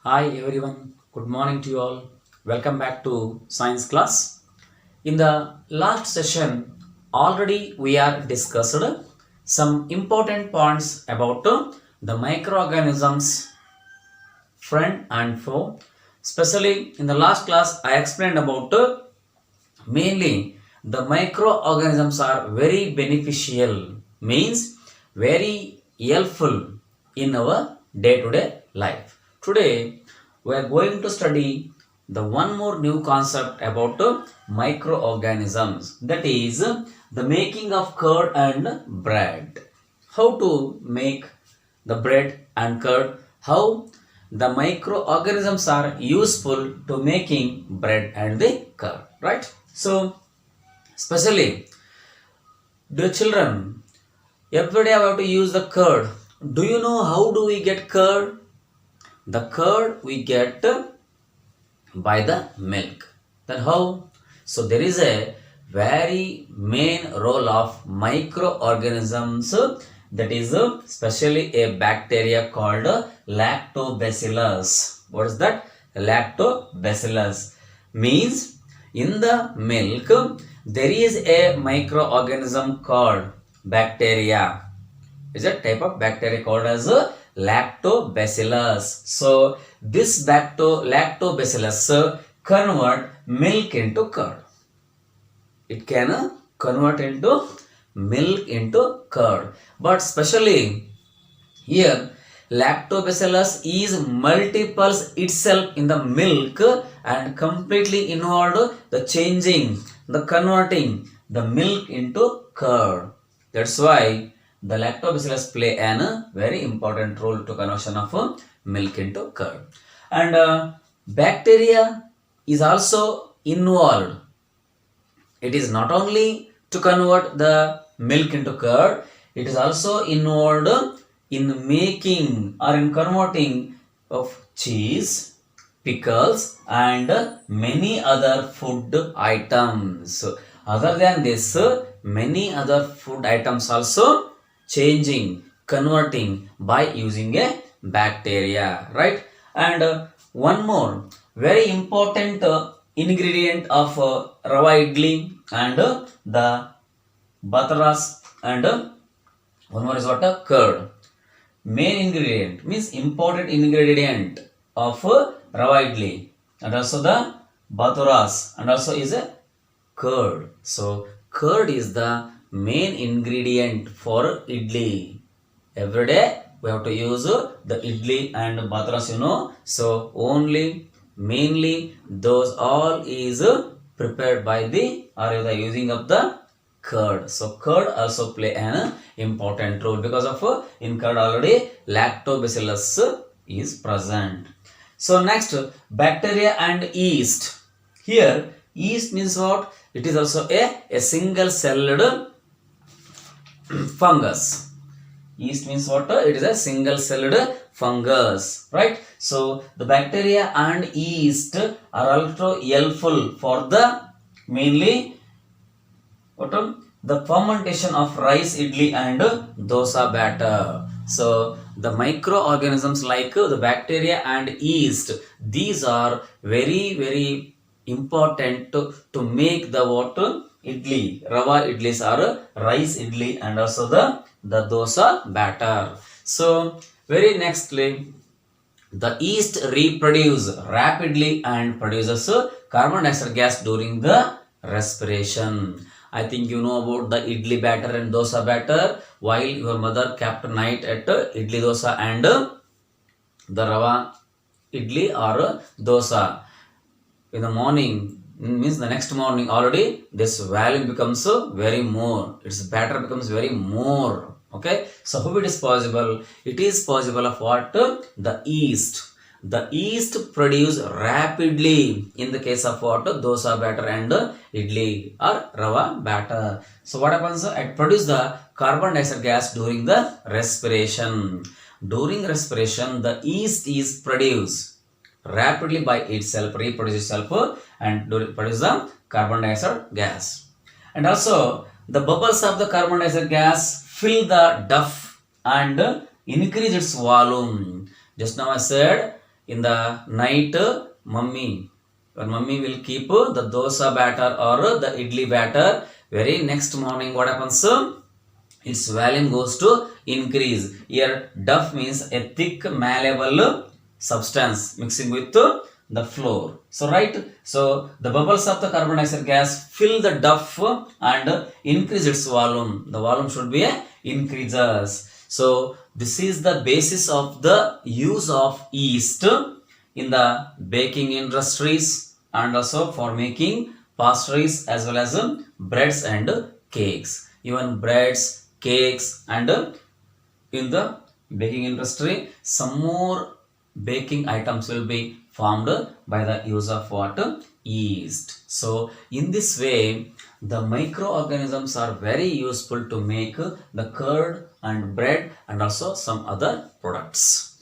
Hi everyone, good morning to you all. Welcome back to science class. In the last session, already we are discussed some important points about the microorganisms friend and foe. Especially in the last class, I explained about mainly the microorganisms are very beneficial, means very helpful in our day-to-day life. Today we are going to study the one more new concept about microorganisms, that is the making of curd and bread. How to make the bread and curd, how the microorganisms are useful to making bread and the curd, right? So especially the children, every day I have to use the curd. Do you know how do we get curd? The curd we get by the milk. Then how? So there is a very main role of microorganisms, that is especially a bacteria called lactobacillus. What is that? Lactobacillus means in the milk there is a microorganism called bacteria. Is a type of bacteria called as lactobacillus. So this lactobacillus convert milk into curd. It can convert into milk into curd. But especially here lactobacillus is multiples itself in the milk and completely involved the changing, the converting the milk into curd. That's why the lactobacillus play an very important role to conversion of milk into curd. And bacteria is also involved. It is not only to convert the milk into curd, it is also involved in making or in converting of cheese, pickles and many other food items. Other than this, many other food items also changing, converting by using a bacteria, right? And one more very important ingredient of rava idli and the bataras and one more is what? Curd. Main ingredient means important ingredient of rava idli and also the bataras and also is a curd. So curd is the main ingredient for idli. Every day we have to use the idli and bataras, So only mainly those all is prepared by the or the using of the curd. So curd also play an important role because of in curd already lactobacillus is present. So next, bacteria and yeast. Here yeast means what? It is also a single celled fungus. Yeast means what? It is a single celled fungus, right? So the bacteria and yeast are also helpful for the mainly what? The fermentation of rice idli and dosa batter. So the microorganisms like the bacteria and yeast, these are very important to make the what? Idli, rava idlis or rice idli and also the dosa batter. So very nextly, the yeast reproduce rapidly and produces carbon dioxide gas during the respiration. I think you know about the idli batter and dosa batter. While your mother kept night at idli dosa and the rava idli or dosa, in the morning, means the next morning already this volume becomes very more, its batter becomes very more. Okay, so how it is possible? It is possible of what? The yeast produce rapidly in the case of what? Dosa batter and idli or rava batter. So what happens? It produce the carbon dioxide gas during the respiration. During respiration the yeast is produced rapidly by itself, reproduce itself and produce the carbon dioxide gas. And also the bubbles of the carbon dioxide gas fill the duff and increase its volume. Just now I said in the night, your mummy will keep the dosa batter or the idli batter. Very next morning, what happens? Its volume goes to increase. Here duff means a thick malleable substance mixing with the floor. So right, so the bubbles of the carbon dioxide gas fill the duff and increase its volume. The volume should be increases. So this is the basis of the use of yeast in the baking industries and also for making pastries as well as breads and cakes. Even breads, cakes, and in the baking industry, some more baking items will be formed by the use of what? Yeast. So in this way, the microorganisms are very useful to make the curd and bread and also some other products.